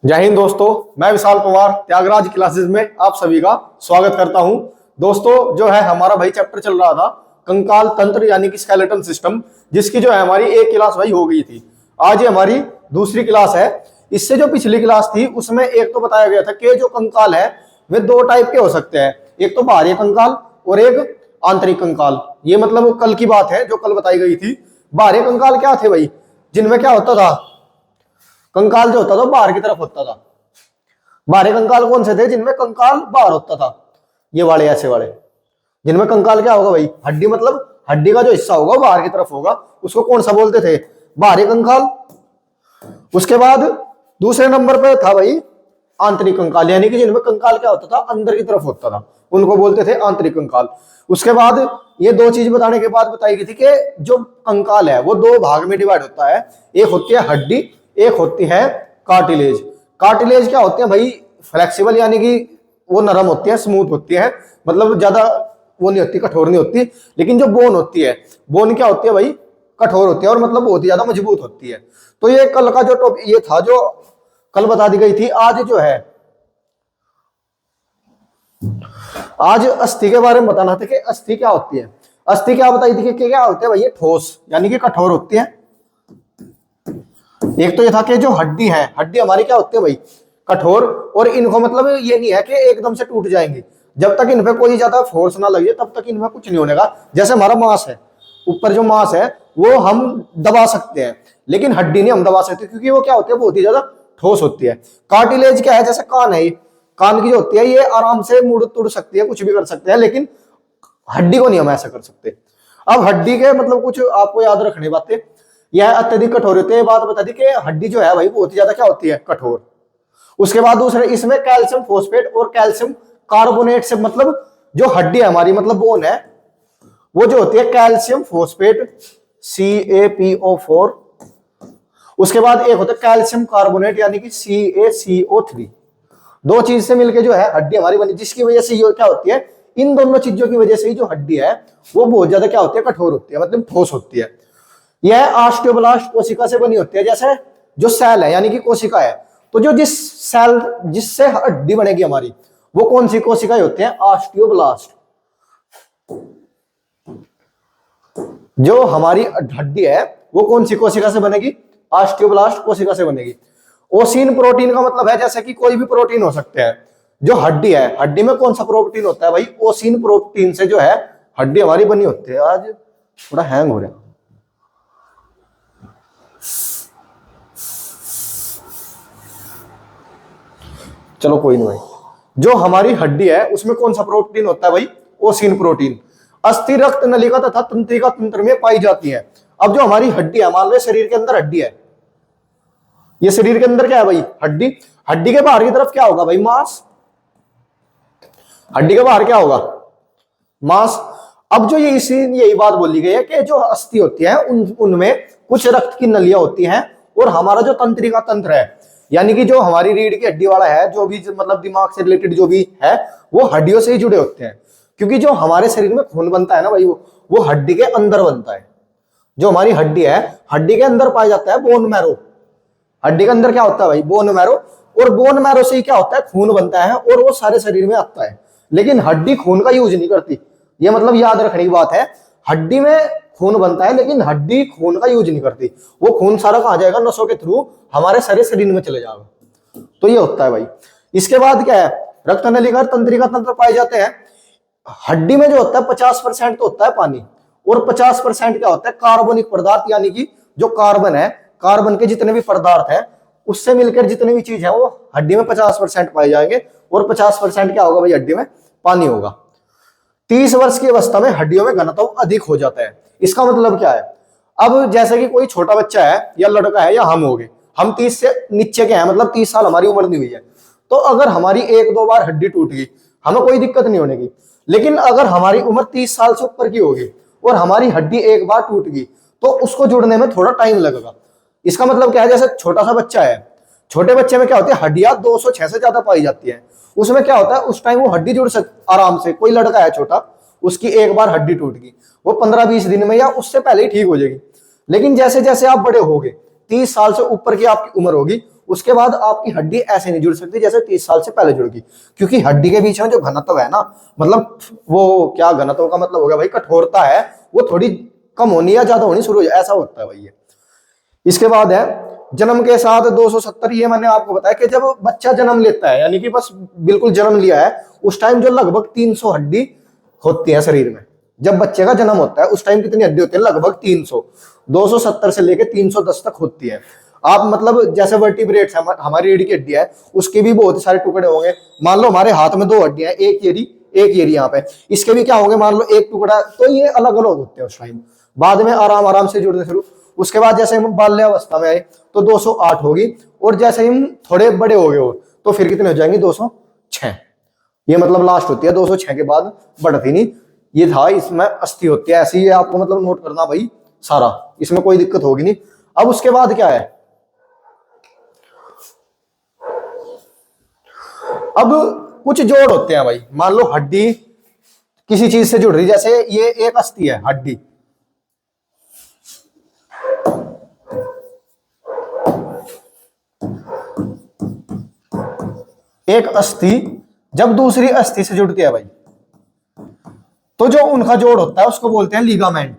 जय हिंद दोस्तों। मैं विशाल पवार त्यागराज क्लासेस में आप सभी का स्वागत करता हूं। दोस्तों जो है हमारा भाई चैप्टर चल रहा था कंकाल तंत्र यानी कि स्केलेटन सिस्टम, जिसकी जो है हमारी एक क्लास भाई हो गई थी। आज ये हमारी दूसरी क्लास है। इससे जो पिछली क्लास थी उसमें एक तो बताया गया था कि जो कंकाल है वे दो टाइप के हो सकते हैं, एक तो बाह्य कंकाल और एक आंतरिक कंकाल। ये मतलब वो कल की बात है जो कल बताई गई थी। बाह्य कंकाल क्या थे भाई, जिनमें क्या होता था, कंकाल जो होता था बाहर की तरफ होता था। बाहरी कंकाल कौन से थे? जिनमें कंकाल बाहर होता था, ये वाले ऐसे वाले। जिनमें कंकाल क्या होगा भाई, हड्डी, मतलब हड्डी का जो हिस्सा होगा बाहर की तरफ होगा, उसको कौन सा बोलते थे? बाहरी कंकाल। उसके बाद दूसरे नंबर पे था भाई आंतरिक कंकाल, यानी कि जिनमें कंकाल क्या होता था, अंदर की तरफ होता था, उनको बोलते थे आंतरिक कंकाल। उसके बाद ये दो चीज बताने के बाद बताई गई थी कि जो कंकाल है वो दो भाग में डिवाइड होता है। एक होती है हड्डी, एक होती है कार्टिलेज। कार्टिलेज क्या होते हैं भाई? फ्लेक्सिबल, यानी कि वो नरम होती है, स्मूथ होती है, मतलब ज्यादा वो नहीं होती, कठोर नहीं होती। लेकिन जो बोन होती है, बोन क्या होती है भाई? कठोर होती है और मतलब बहुत ही ज्यादा मजबूत होती है। तो ये कल का जो टॉपिक ये था जो कल बता दी गई थी। आज जो है आज अस्थि के बारे में बताना था कि अस्थि क्या होती है। अस्थि क्या बताई थी कि क्या होते हैं भाई? ये ठोस यानी कि कठोर होती है। एक तो ये था कि जो हड्डी है, हड्डी हमारी क्या होती है भाई? कठोर। और इनको मतलब ये नहीं है कि एकदम से टूट जाएंगे, जब तक इन पे कोई ज्यादा फोर्स ना लगे तब तक इनमें कुछ नहीं होने का। जैसे हमारा मांस है, ऊपर जो मांस है वो हम दबा सकते हैं, लेकिन हड्डी नहीं हम दबा सकते, क्योंकि वो क्या होती है, बहुत ही ज्यादा ठोस होती है। कार्टिलेज क्या है? जैसे कान है, कान की जो होती है ये आराम से मुड़ तुड़ सकती है, कुछ भी कर सकते हैं, लेकिन हड्डी को नहीं हम ऐसा कर सकते। अब हड्डी के मतलब कुछ आपको याद रखने बातें, यह अत्यधिक कठोर होती है। ये बात बता दी कि हड्डी जो है भाई बहुत ही ज्यादा क्या होती है? कठोर। उसके बाद दूसरे इसमें कैल्शियम फॉस्फेट और कैल्शियम कार्बोनेट से, मतलब जो हड्डी है हमारी, मतलब बोन है, वो जो होती है कैल्शियम फॉस्फेट CaPO4। उसके बाद एक होता है कैल्शियम कार्बोनेट यानी कि CaCO3। दो चीज से मिलकर जो है हड्डी हमारी बनी, जिसकी वजह से ये क्या होती है, इन दोनों चीजों की वजह से ही जो हड्डी है वो बहुत ज्यादा क्या होती है? कठोर होती है, मतलब ठोस होती है। यह ऑस्टियोब्लास्ट कोशिका से बनी होती है। जैसे जो सेल है यानी कि कोशिका है, तो जो जिस सेल जिससे हड्डी बनेगी हमारी, वो कौन सी कोशिकाएं होती हैं? ऑस्टियोब्लास्ट। जो हमारी हड्डी है वो कौन सी कोशिका से बनेगी? ऑस्टियोब्लास्ट कोशिका से बनेगी। ओसिन प्रोटीन का मतलब है जैसे कि कोई भी प्रोटीन हो सकते हैं। जो हड्डी है, हड्डी में कौन सा प्रोटीन होता है भाई? ओसिन प्रोटीन से जो है हड्डी हमारी बनी होती है। आज थोड़ा हैंग हो रहा है, चलो कोई नहीं भाई। जो हमारी हड्डी है उसमें कौन सा प्रोटीन होता है भाई? ओसिन प्रोटीन। अस्थि, रक्त नलिका तथा तंत्रिका तंत्र में पाई जाती है। अब जो हमारी हड्डी है, मान लो शरीर के अंदर हड्डी है, ये शरीर के अंदर क्या है भाई? हड्डी। हड्डी के बाहर की तरफ क्या होगा भाई? मांस। हड्डी के बाहर क्या होगा? मांस। अब जो ये इसी यही बात बोली गई है कि जो अस्थि होती है उनमें कुछ रक्त की नलियां होती हैं, और हमारा जो तंत्रिका तंत्र है, यानी कि जो हमारी रीढ़ की हड्डी वाला है, जो भी मतलब दिमाग से रिलेटेड जो भी है, वो हड्डियों से ही जुड़े होते हैं। क्योंकि जो हमारे शरीर में खून बनता है ना भाई, वो हड्डी के अंदर बनता है। जो हमारी हड्डी है, हड्डी के अंदर पाया जाता है बोन मैरो। हड्डी के अंदर क्या होता है भाई? Bone marrow. और बोन मैरो से ही क्या होता है? खून बनता है, और वो सारे शरीर में आता है। लेकिन हड्डी खून का यूज नहीं करती, ये मतलब याद रखने की बात है। हड्डी में खून बनता है लेकिन हड्डी खून का यूज नहीं करती। वो खून सारा कहां जाएगा? नसों के थ्रू हमारे सारे शरीर में चले जाएगा। तो ये होता है भाई। इसके बाद क्या है? रक्त नलिका तंत्रिका तंत्र पाए जाते हैं। हड्डी में जो होता है 50% तो होता है पानी, और 50% क्या होता है? कार्बनिक पदार्थ, यानी कि जो कार्बन है, कार्बन के जितने भी पदार्थ है उससे मिलकर जितनी भी चीज है वो हड्डी में 50% पाए जाएंगे, और 50% क्या होगा भाई? हड्डी में पानी होगा। 30 वर्ष की अवस्था में हड्डियों में घनत्व अधिक हो जाता है। इसका मतलब क्या है? अब जैसे कि कोई छोटा बच्चा है या लड़का है या हम हो गए, हम 30 से नीचे के हैं, मतलब 30 साल हमारी उम्र नहीं हुई है, तो अगर हमारी एक दो बार हड्डी टूट गई हमें कोई दिक्कत नहीं होने की। लेकिन अगर हमारी उम्र 30 साल से ऊपर की होगी और हमारी हड्डी एक बार टूट गई तो उसको जुड़ने में थोड़ा टाइम लगेगा। इसका मतलब क्या है? जैसे छोटा सा बच्चा है, छोटे बच्चे में क्या होती है? हड्डियां 206 से ज्यादा पाई जाती है। उसमें क्या होता है? उस टाइम वो हड्डी जुड़ सकती आराम से। कोई लड़का है छोटा, उसकी एक बार हड्डी टूट गई, वो 15-20 दिन में या उससे पहले ही ठीक हो जाएगी। लेकिन जैसे जैसे आप बड़े होगे, 30 साल से ऊपर की आपकी उम्र होगी, उसके बाद आपकी हड्डी ऐसे नहीं जुड़ सकती जैसे 30 साल से पहले जुड़ गई, क्योंकि हड्डी के बीच में जो घनत्व है ना, मतलब वो क्या घनत्व का मतलब हो गया भाई, कठोरता है, वो थोड़ी कम होनी या ज्यादा होनी शुरू हो जाए, ऐसा होता है भाई ये। इसके बाद है जन्म के साथ 270, ये मैंने आपको बताया कि जब बच्चा जन्म लेता है, यानी कि बस बिल्कुल जन्म लिया है, उस टाइम जो लगभग 300 हड्डी होती है शरीर में। जब बच्चे का जन्म होता है उस टाइम कितनी हड्डी होती है? लगभग 300, 270 से लेके 310 तक होती है। आप मतलब जैसे वर्टिब्रेट्स है, हमारी रीढ़ की हड्डी है, उसके भी बहुत सारे टुकड़े होंगे। मान लो हमारे हाथ में 2 हड्डियां, एक ये यहाँ पे, इसके भी क्या होंगे, मान लो एक टुकड़ा, तो ये अलग अलग होते हैं उस टाइम। बाद में आराम आराम से जुड़ने शुरू। उसके बाद जैसे हम बाल्यावस्था में आए तो 208 होगी, और जैसे हम थोड़े बड़े हो गए हो तो फिर कितने हो जाएंगे? 206। ये मतलब लास्ट होती है, 206 के बाद बढ़ती नहीं। ये था, इसमें अस्थि होती है ऐसी, ये आपको मतलब नोट करना भाई सारा, इसमें कोई दिक्कत होगी नहीं। अब उसके बाद क्या है, अब कुछ जोड़ होते हैं भाई। मान लो हड्डी किसी चीज से जुड़ रही, जैसे ये एक अस्थि है, हड्डी, एक अस्थि जब दूसरी अस्थि से जुड़ती है भाई, तो जो उनका जोड़ होता है उसको बोलते हैं लिगामेंट।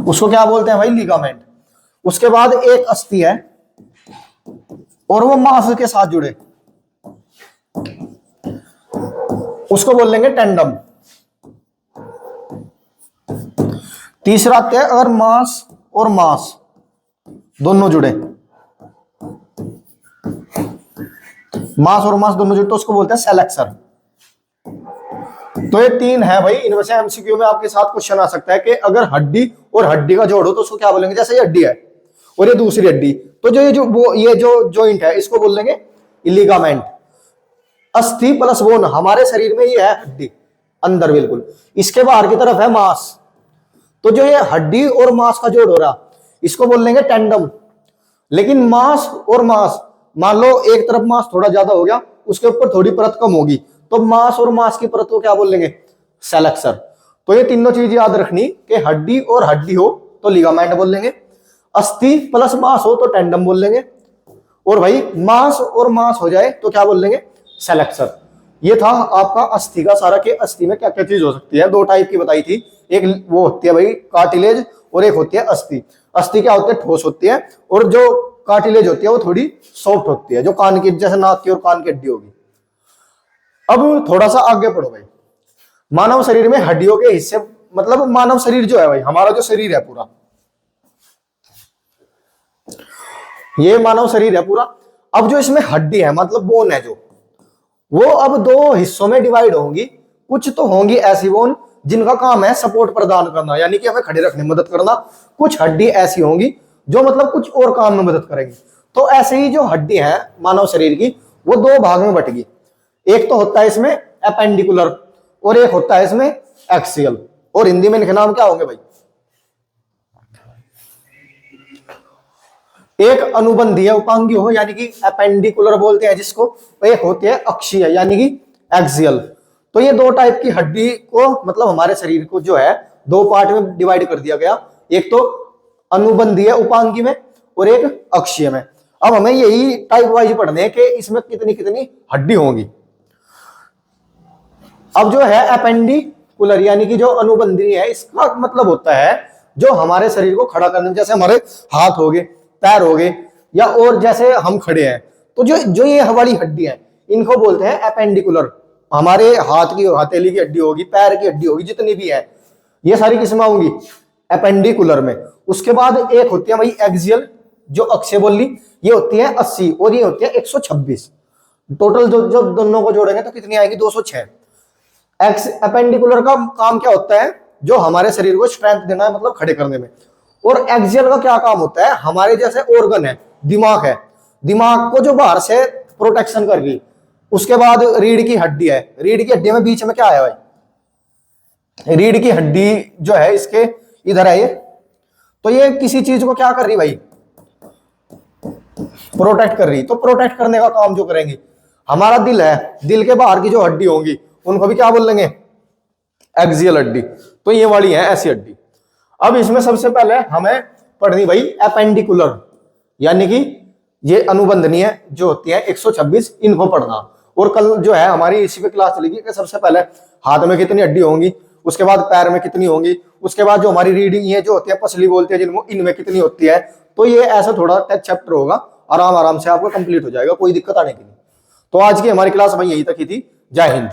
उसको क्या बोलते हैं भाई? लिगामेंट। उसके बाद एक अस्थि है और वो मांस के साथ जुड़े, उसको बोल लेंगे टेंडम। तीसरा क्या है? अगर मांस और मांस दोनों जुड़े, मांस और मांस दोनों जुड़े, तो उसको बोलते हैं सेलेक्सर। तो ये 3 है भाई। इनमें से एमसीक्यू में आपके साथ क्वेश्चन आ सकता है कि अगर हड्डी और हड्डी का जोड़ हो तो उसको क्या बोलेंगे? जैसे ये हड्डी है और ये दूसरी हड्डी, तो ये जो जॉइंट है इसको बोल लेंगे लिगामेंट। अस्थि प्लस बोन, हमारे शरीर में ये है हड्डी अंदर बिल्कुल, इसके बाहर की तरफ है मांस, तो जो ये हड्डी और मांस का जोड़ हो रहा इसको बोल लेंगे टेंडम। लेकिन मांस और मांस, मान लो एक तरफ मांस थोड़ा ज्यादा हो गया, उसके ऊपर थोड़ी परत कम होगी, तो मांस और मांस की परत को क्या बोल लेंगे? सेलेक्सर। तो ये तीनों चीज याद रखनी कि हड्डी और हड्डी हो तो लिगामेंट बोल लेंगे, अस्थि प्लस मांस हो तो टेंडम बोल लेंगे, और भाई मांस और मांस हो जाए तो क्या बोल लेंगे? सेलेक्सर। ये था आपका अस्थि का सारा, के अस्थि में क्या क्या चीज हो सकती है। 2 टाइप की बताई थी, एक वो होती है भाई कार्टिलेज, और एक होती है अस्थि। अस्थि क्या होती है? ठोस होती है, और जो कार्टिलेज होती है वो थोड़ी सॉफ्ट होती है, जो कान की, जैसे नाक की और कान की हड्डी होगी। अब थोड़ा सा आगे पढ़ो भाई। मानव शरीर में हड्डियों के हिस्से, मतलब मानव शरीर जो है भाई, हमारा जो शरीर है पूरा, ये मानव शरीर है पूरा। अब जो इसमें हड्डी है, मतलब बोन है जो, वो अब 2 हिस्सों में डिवाइड होंगी। कुछ तो होंगी ऐसी बोन जिनका काम है सपोर्ट प्रदान करना, यानी कि हमें खड़े रखने में मदद करना। कुछ हड्डी ऐसी होंगी जो मतलब कुछ और काम में मदद करेंगी। तो ऐसे ही जो हड्डी है मानव शरीर की, वो 2 भाग में बटेगी। एक तो होता है इसमें एपेंडिकुलर, और एक होता है इसमें एक्सियल, और हिंदी में इनके नाम क्या होंगे भाई? एक अनुबंधीय उपांगी हो, यानी कि एपेंडिकुलर बोलते हैं जिसको, एक होती है अक्षीय यानी कि एक्सियल। तो ये 2 टाइप की हड्डी को, मतलब हमारे शरीर को जो है 2 पार्ट में डिवाइड कर दिया गया, एक तो अनुबंधीय उपांगी में और एक अक्षीय में। अब हमें यही टाइप वाइज पढ़ने कि इसमें कितनी कितनी हड्डी होंगी। अब जो है एपेंडिकुलर यानी कि जो अनुबंधीय है, इसका मतलब होता है जो हमारे शरीर को खड़ा करने में, जैसे हमारे हाथ हो गए, पैर हो गए, या और जैसे हम खड़े हैं, तो जो ये हमारी हड्डी है इनको बोलते हैं एपेंडिकुलर। हमारे हाथ की, हथेली की हड्डी होगी, पैर की हड्डी होगी, जितनी भी है ये सारी किस्में होंगी एपेंडिकुलर में। उसके बाद एक होती है भाई एक्सियल, जो अक्षय बोली, ये होती है 80 और ये होती है 126। टोटल जो दोनों को जोड़ेंगे तो कितनी आएगी? 206। एपेंडिकुलर का काम क्या होता है? जो हमारे शरीर को स्ट्रेंथ देना है, मतलब खड़े करने में। और एक्सियल का क्या काम होता है? हमारे जैसे ऑर्गन है, दिमाग है, दिमाग को जो बाहर से प्रोटेक्शन कर रही। उसके बाद रीढ़ की हड्डी है, रीढ़ की हड्डी में बीच में क्या है भाई? रीढ़ की हड्डी जो है इसके इधर है ये, तो ये किसी चीज को क्या कर रही भाई? प्रोटेक्ट कर रही। तो प्रोटेक्ट करने का काम जो करेंगी, हमारा दिल है, दिल के बाहर की जो हड्डी होंगी उनको भी क्या बोल लेंगे? एक्सियल हड्डी। तो ये वाली है ऐसी हड्डी। अब इसमें सबसे पहले हमें पढ़नी भाई एपेंडिकुलर, यानी कि ये अनुबंधनीय जो होती है 126, इनको पढ़ना। और कल जो है हमारी इसी पे क्लास चलेगी कि सबसे पहले हाथ में कितनी हड्डी होंगी, उसके बाद पैर में कितनी होंगी, उसके बाद जो हमारी रीडिंग ये जो होती है पसली बोलते हैं जिनको, इनमें कितनी होती है। तो ये ऐसा थोड़ा टेस्ट चैप्टर होगा, आराम आराम से आपका कंप्लीट हो जाएगा, कोई दिक्कत आने की नहीं। तो आज की हमारी क्लास भाई यही तक ही थी। जय हिंद।